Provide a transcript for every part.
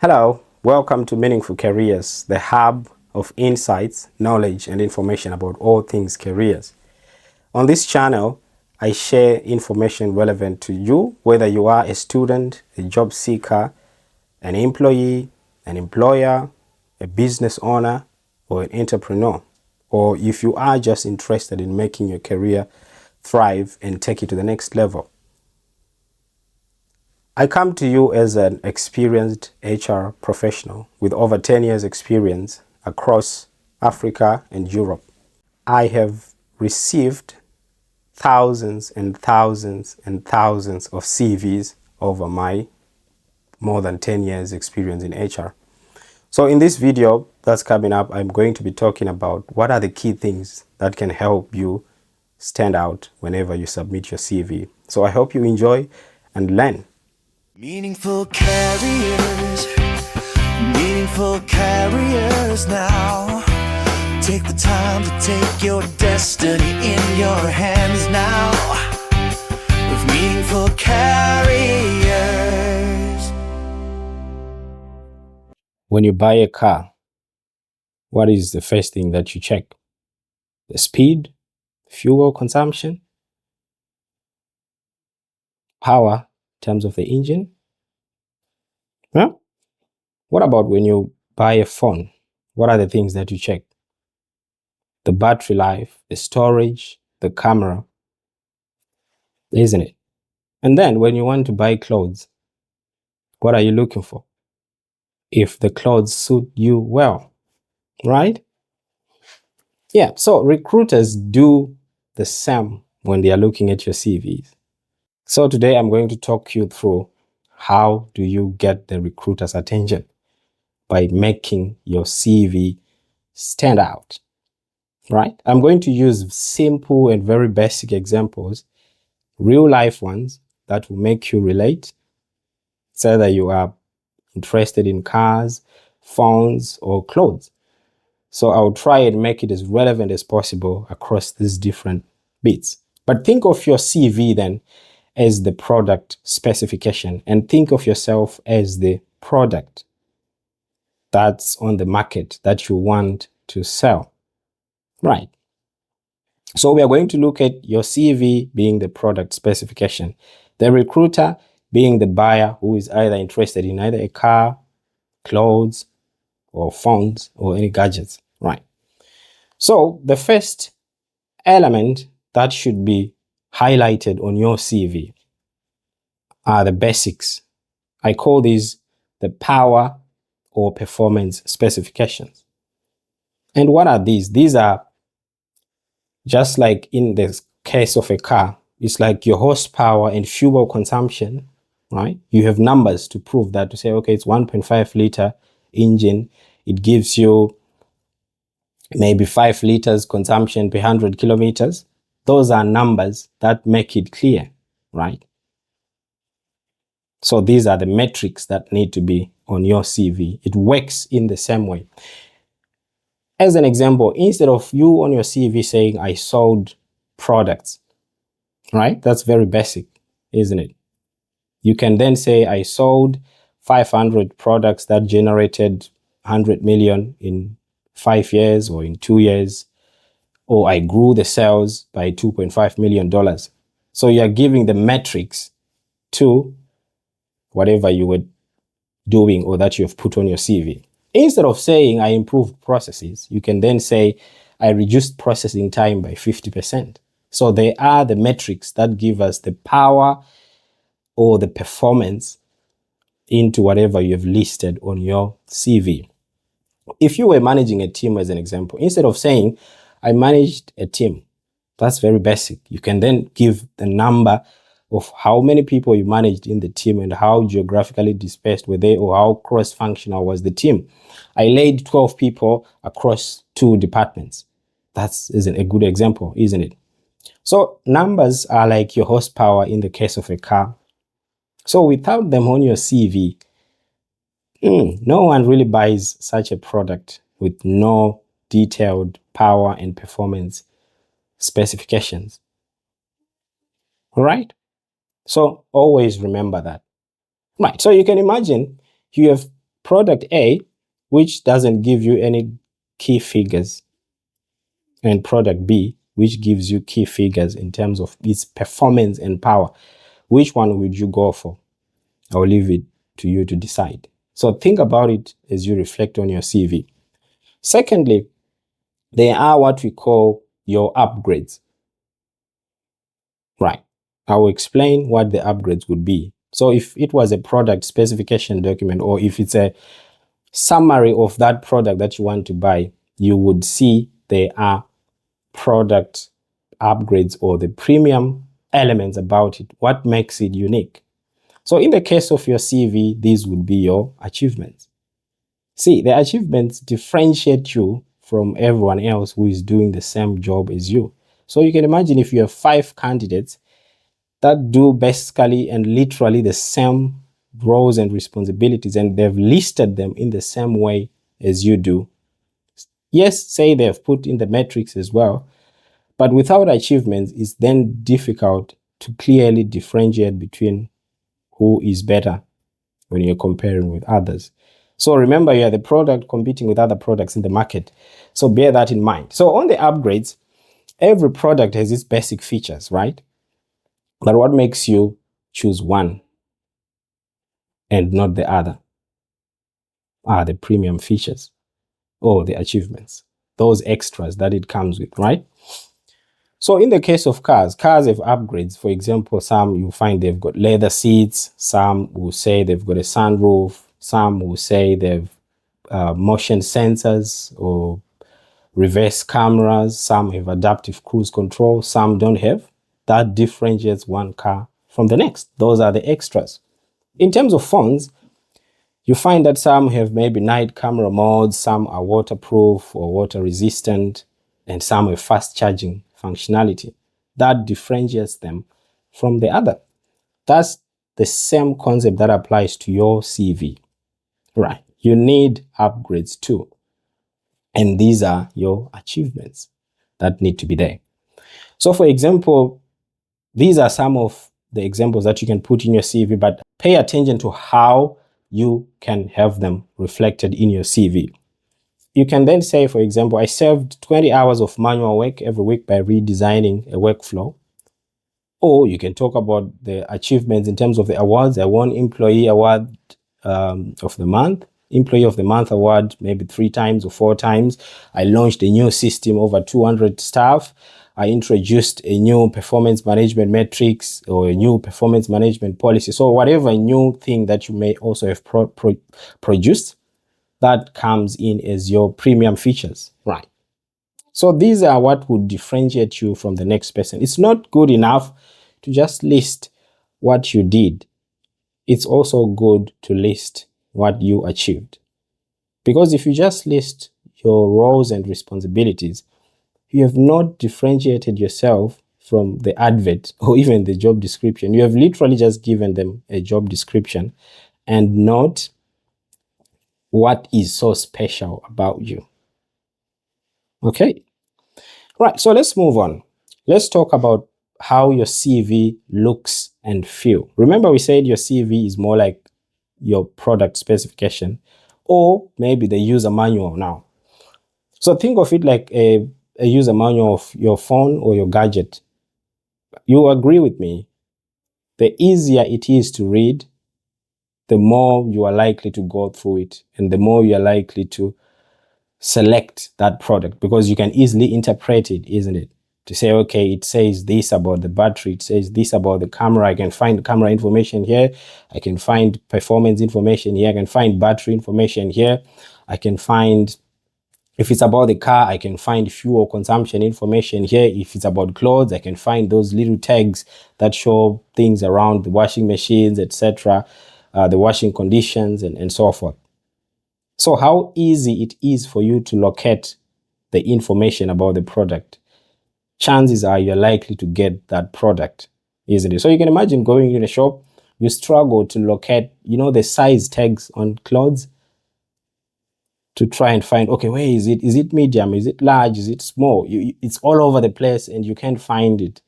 Hello, welcome to Meaningful Careers, the hub of insights, knowledge, and information about all things careers. On this channel, I share information relevant to you, whether you are a student, a job seeker, an employee, an employer, a business owner, or an entrepreneur, or if you are just interested in making your career thrive and take it to the next level. I come to you as an experienced HR professional with over 10 years experience across Africa and Europe. I have received thousands and thousands and thousands of CVs over my more than 10 years experience in HR. So in this video that's coming up, I'm going to be talking about what are the key things that can help you stand out whenever you submit your CV. So I hope you enjoy and learn. Meaningful careers now. Take the time to take your destiny in your hands now. With meaningful careers. When you buy a car, what is the first thing that you check? The speed, fuel consumption, power in terms of the engine. Well, what about when you buy a phone? What are the things that you check? The battery life, the storage, the camera, isn't it? And then when you want to buy clothes, what are you looking for? If the clothes suit you well, right? Yeah, so recruiters do the same when they are looking at your CVs. So today I'm going to talk you through how do you get the recruiter's attention by making your CV stand out, right? I'm going to use simple and very basic examples, real life ones that will make you relate. Say that you are interested in cars, phones, or clothes. So I'll try and make it as relevant as possible across these different bits. But think of your CV then as the product specification, and think of yourself as the product that's on the market that you want to sell, right? So we are going to look at your CV being the product specification, the recruiter being the buyer who is either interested in either a car, clothes, or phones, or any gadgets, right? So the first element that should be highlighted on your CV are the basics. I call these the power or performance specifications. And what are these? These are just like in the case of a car, it's like your horsepower and fuel consumption, right? You have numbers to prove that, to say, okay, it's 1.5 liter engine. It gives you maybe 5 liters consumption per 100 kilometers. Those are numbers that make it clear, right? So these are the metrics that need to be on your CV. It works in the same way. As an example, instead of you on your CV saying, I sold products, right? That's very basic, isn't it? You can then say, I sold 500 products that generated 100 million in 5 years or in 2 years, or I grew the sales by $2.5 million. So you're giving the metrics to whatever you were doing or that you have put on your CV. Instead of saying I improved processes, you can then say I reduced processing time by 50%. So they are the metrics that give us the power or the performance into whatever you have listed on your CV. If you were managing a team, as an example, instead of saying I managed a team, that's very basic. You can then give the number of how many people you managed in the team and how geographically dispersed were they, or how cross-functional was the team. I laid 12 people across 2 departments. That isn't a good example, isn't it? So numbers are like your horsepower in the case of a car. So without them on your CV, no one really buys such a product with no detailed power and performance specifications. All right? So always remember that. Right. So you can imagine you have product A, which doesn't give you any key figures, and product B, which gives you key figures in terms of its performance and power, which one would you go for? I'll leave it to you to decide. So think about it as you reflect on your CV. Secondly, there are what we call your upgrades. Right. I will explain what the upgrades would be. So if it was a product specification document, or if it's a summary of that product that you want to buy, you would see there are product upgrades or the premium elements about it, what makes it unique. So in the case of your CV, these would be your achievements. See, the achievements differentiate you from everyone else who is doing the same job as you. So you can imagine if you have 5 candidates that do basically and literally the same roles and responsibilities, and they've listed them in the same way as you do. Yes, say they've put in the metrics as well, but without achievements, it's then difficult to clearly differentiate between who is better when you're comparing with others. So remember, you are the product competing with other products in the market. So bear that in mind. So on the upgrades, every product has its basic features, right? But what makes you choose one and not the other are the premium features or the achievements, those extras that it comes with, right? So in the case of cars have upgrades. For example, some you find they've got leather seats, some will say they've got a sunroof, some will say they've motion sensors or reverse cameras, some have adaptive cruise control, some don't have. That differentiates one car from the next. Those are the extras. In terms of phones, you find that some have maybe night camera modes, some are waterproof or water resistant, and some have fast charging functionality. That differentiates them from the other. That's the same concept that applies to your CV, right? You need upgrades too. And these are your achievements that need to be there. So for example, these are some of the examples that you can put in your CV, but pay attention to how you can have them reflected in your CV. You can then say, for example, I saved 20 hours of manual work every week by redesigning a workflow. Or you can talk about the achievements in terms of the awards. I won Employee Award of the Month, Employee of the Month award maybe 3 times or 4 times. I launched a new system, over 200 staff. I introduced a new performance management metrics or a new performance management policy. So whatever new thing that you may also have produced, that comes in as your premium features, right? So these are what would differentiate you from the next person. It's not good enough to just list what you did. It's also good to list what you achieved. Because if you just list your roles and responsibilities, you have not differentiated yourself from the advert or even the job description. You have literally just given them a job description and not what is so special about you. Okay? Right, so let's move on. Let's talk about how your CV looks and feel. Remember, we said your CV is more like your product specification or maybe the user manual now. So think of it like a user manual of your phone or your gadget. You agree with me? The easier it is to read, the more you are likely to go through it and the more you are likely to select that product, because you can easily interpret it, isn't it? To say, okay, it says this about the battery, it says this about the camera, I can find camera information here, I can find performance information here, I can find battery information here, I can find, if it's about the car, I can find fuel consumption information here. If it's about clothes, I can find those little tags that show things around the washing machines, etc., the washing conditions, and so forth. So how easy it is for you to locate the information about the product. Chances are you're likely to get that product easily. So you can imagine going in a shop, you struggle to locate, the size tags on clothes to try and find, okay, where is it? Is it medium? Is it large? Is it small? It's all over the place and you can't find it.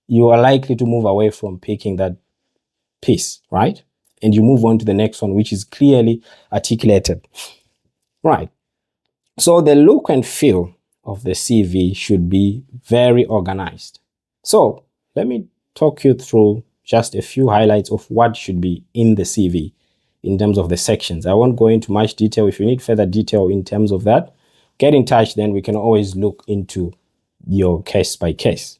You are likely to move away from picking that piece, right? and you move on to the next one, which is clearly articulated. Right. So the look and feel of the CV should be very organized. So let me talk you through just a few highlights of what should be in the CV in terms of the sections. I won't go into much detail. If you need further detail in terms of that, get in touch, then we can always look into your case by case.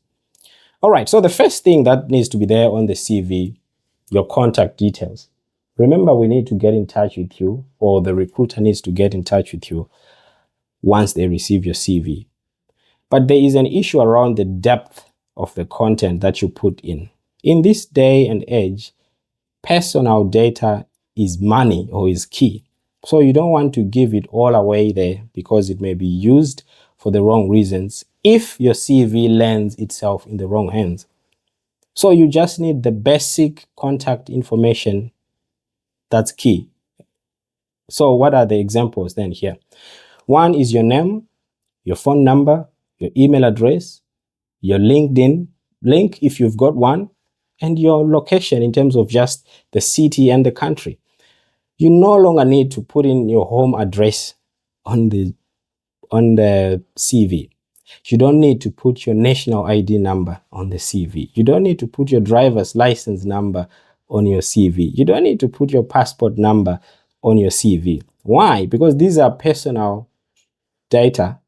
All right, so the first thing that needs to be there on the CV, your contact details. Remember, we need to get in touch with you, or the recruiter needs to get in touch with you once they receive your CV. But there is an issue around the depth of the content that you put in. In this day and age, personal data is money or is key. So you don't want to give it all away there because it may be used for the wrong reasons if your CV lands itself in the wrong hands. So you just need the basic contact information that's key. So what are the examples then here? One is your name, your phone number, your email address, your LinkedIn link if you've got one, and your location in terms of just the city and the country. You no longer need to put in your home address on the CV. You don't need to put your national ID number on the CV. You don't need to put your driver's license number on your CV. You don't need to put your passport number on your CV. Why? Because these are personal data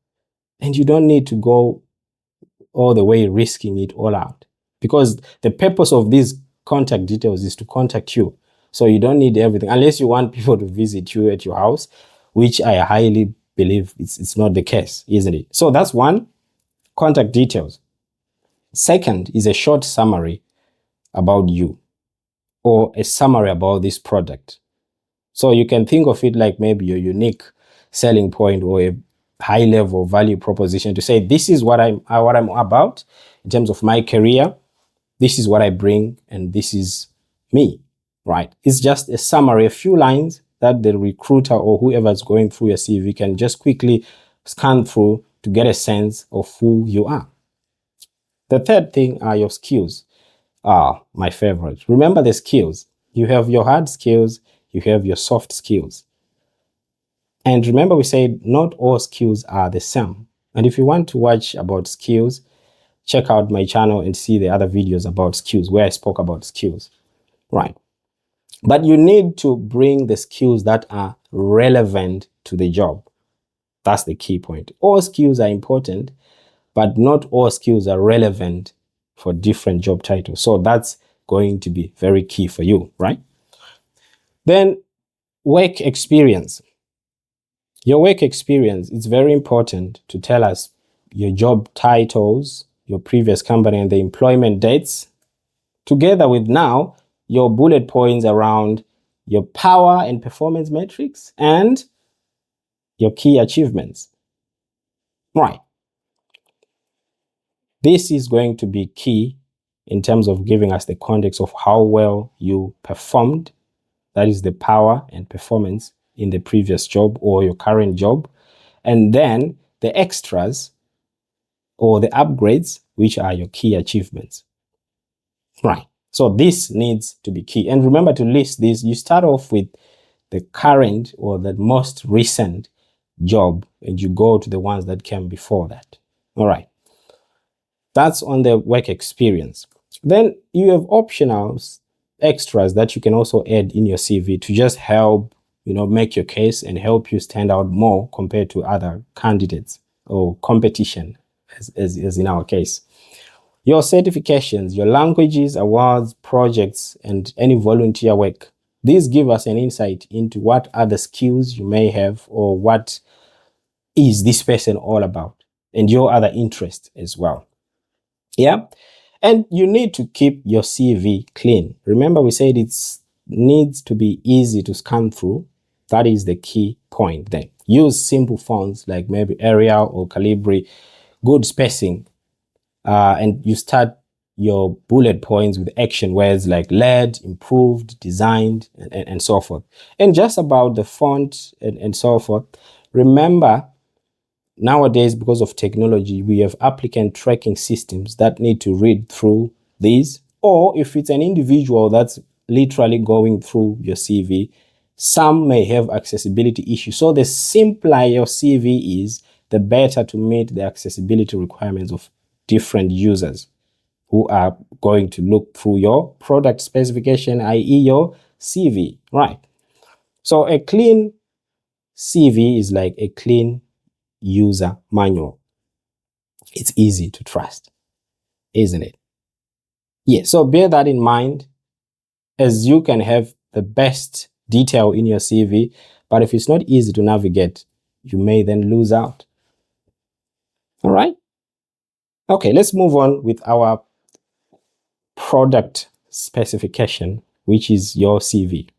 and you don't need to go all the way risking it all out, because the purpose of these contact details is to contact you. So you don't need everything unless you want people to visit you at your house, which I highly believe it's not the case, isn't it? So that's one, contact details. Second is a short summary about you or a summary about this product. So you can think of it like maybe your unique selling point or a high level value proposition to say, this is what I'm about in terms of my career. This is what I bring and this is me, right? It's just a summary, a few lines that the recruiter or whoever is going through your CV can just quickly scan through to get a sense of who you are. The third thing are your skills. My favorite. Remember the skills. You have your hard skills, you have your soft skills. And remember we said not all skills are the same. And if you want to watch about skills, check out my channel and see the other videos about skills where I spoke about skills, right? But you need to bring the skills that are relevant to the job. That's the key point. All skills are important, but not all skills are relevant for different job titles. So that's going to be very key for you, right? Then work experience. Your work experience, it's very important to tell us your job titles, your previous company and the employment dates, together with now your bullet points around your power and performance metrics and your key achievements. Right. This is going to be key in terms of giving us the context of how well you performed. That is the power and performance in the previous job or your current job. And then the extras or the upgrades, which are your key achievements. Right. So this needs to be key. And remember to list this. You start off with the current or the most recent job and you go to the ones that came before that. All right. That's on the work experience. Then you have optionals, extras that you can also add in your CV to just help, make your case and help you stand out more compared to other candidates or competition, as in our case. Your certifications, your languages, awards, projects, and any volunteer work. These give us an insight into what other skills you may have or what is this person all about and your other interests as well. Yeah. And you need to keep your CV clean. Remember, we said it needs to be easy to scan through. That is the key point there. Use simple fonts like maybe Arial or Calibri, good spacing. And you start your bullet points with action words like led, improved, designed, and so forth. And just about the font and so forth, remember, nowadays, because of technology, we have applicant tracking systems that need to read through these. Or if it's an individual that's literally going through your CV. Some may have accessibility issues. So the simpler your CV is, the better to meet the accessibility requirements of different users who are going to look through your product specification, i.e. your CV, right? So a clean CV is like a clean user manual. It's easy to trust, isn't it? Yeah, so bear that in mind, as you can have the best detail in your CV, but if it's not easy to navigate, you may then lose out. All right? Okay, let's move on with our product specification, which is your CV.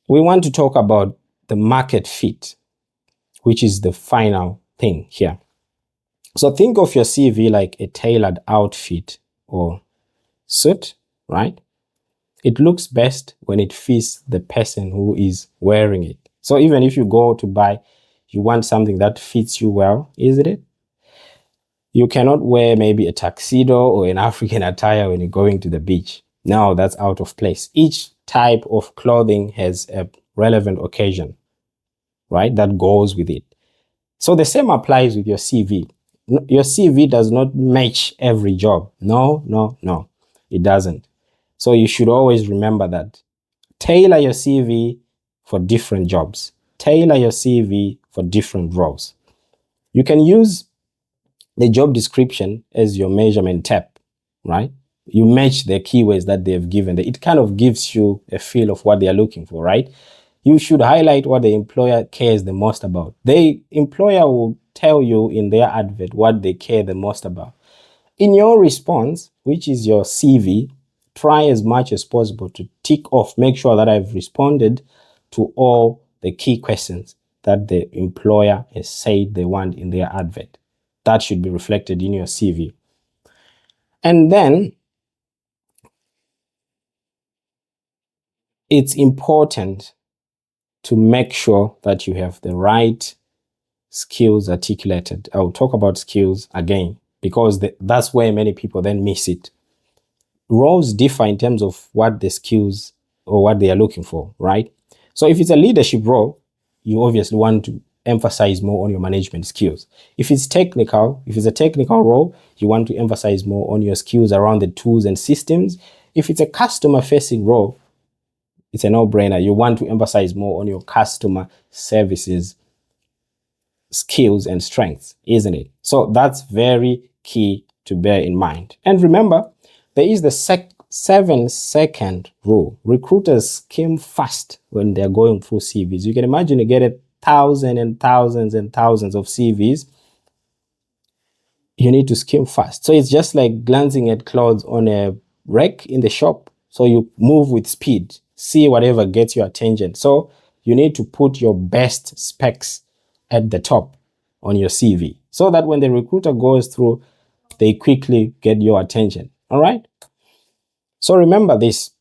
We want to talk about the market fit, which is the final thing here. So think of your CV like a tailored outfit or suit, right? It looks best when it fits the person who is wearing it. So even if you go to buy, you want something that fits you well, isn't it? You cannot wear maybe a tuxedo or an African attire when you're going to the beach. No, that's out of place. Each type of clothing has a relevant occasion, right? That goes with it. So the same applies with your CV. Your CV does not match every job. No, it doesn't. So you should always remember that. Tailor your CV for different jobs. Tailor your CV for different roles. You can use the job description as your measurement tape, right? You match the keywords that they've given. It kind of gives you a feel of what they are looking for, right? You should highlight what the employer cares the most about. The employer will tell you in their advert what they care the most about. In your response, which is your CV, try as much as possible to tick off, make sure that I've responded to all the key questions that the employer has said they want in their advert. That should be reflected in your CV. And then it's important to make sure that you have the right skills articulated. I'll talk about skills again because that's where many people then miss it. Roles differ in terms of what the skills or what they are looking for, right? So if it's a leadership role, you obviously want to emphasize more on your management skills. If it's a technical role, you want to emphasize more on your skills around the tools and systems. If it's a customer-facing role, it's a no-brainer. You want to emphasize more on your customer services skills and strengths, isn't it? So that's very key to bear in mind. And remember, there is the 7-second rule. Recruiters skim fast when they're going through CVs. You can imagine you get thousands and thousands and thousands of CVs. You need to skim fast. So it's just like glancing at clothes on a rack in the shop. So you move with speed, see whatever gets your attention. So you need to put your best specs at the top on your CV so that when the recruiter goes through, they quickly get your attention. All right. So remember this,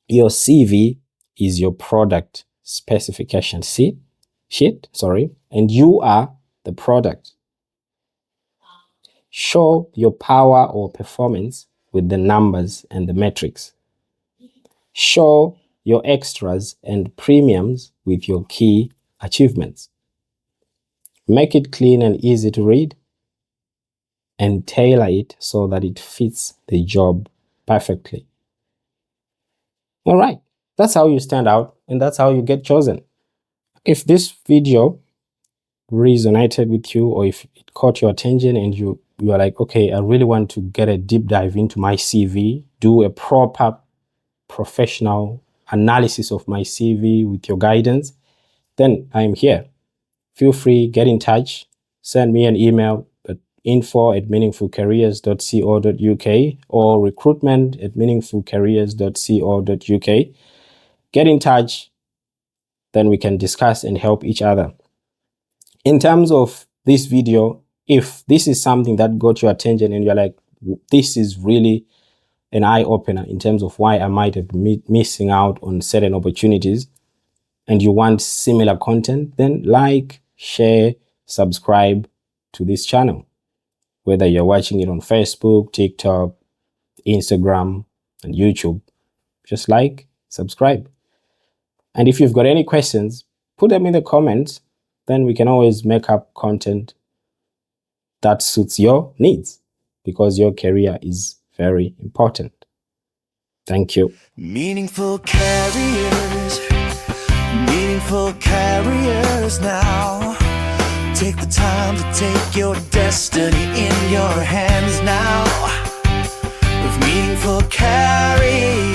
your CV is your product specification sheet, and you are the product. Show your power or performance with the numbers and the metrics. Show your extras and premiums with your key achievements. Make it clean and easy to read and tailor it so that it fits the job perfectly. All right, that's how you stand out and that's how you get chosen. If this video resonated with you or if it caught your attention and you are like, okay, I really want to get a deep dive into my CV, do a proper professional analysis of my CV with your guidance, then I'm here. Feel free, get in touch, send me an email at info@meaningfulcareers.co.uk or recruitment@meaningfulcareers.co.uk. Get in touch, then we can discuss and help each other. In terms of this video, if this is something that got your attention and you're like, this is really an eye-opener in terms of why I might have been missing out on certain opportunities, and you want similar content, then like, share, subscribe to this channel. Whether you're watching it on Facebook, TikTok, Instagram, and YouTube, just like, subscribe. And if you've got any questions, put them in the comments. Then we can always make up content that suits your needs, because your career is very important. Thank you. Meaningful careers, meaningful careers now. Take the time to take your destiny in your hands now. With meaningful careers.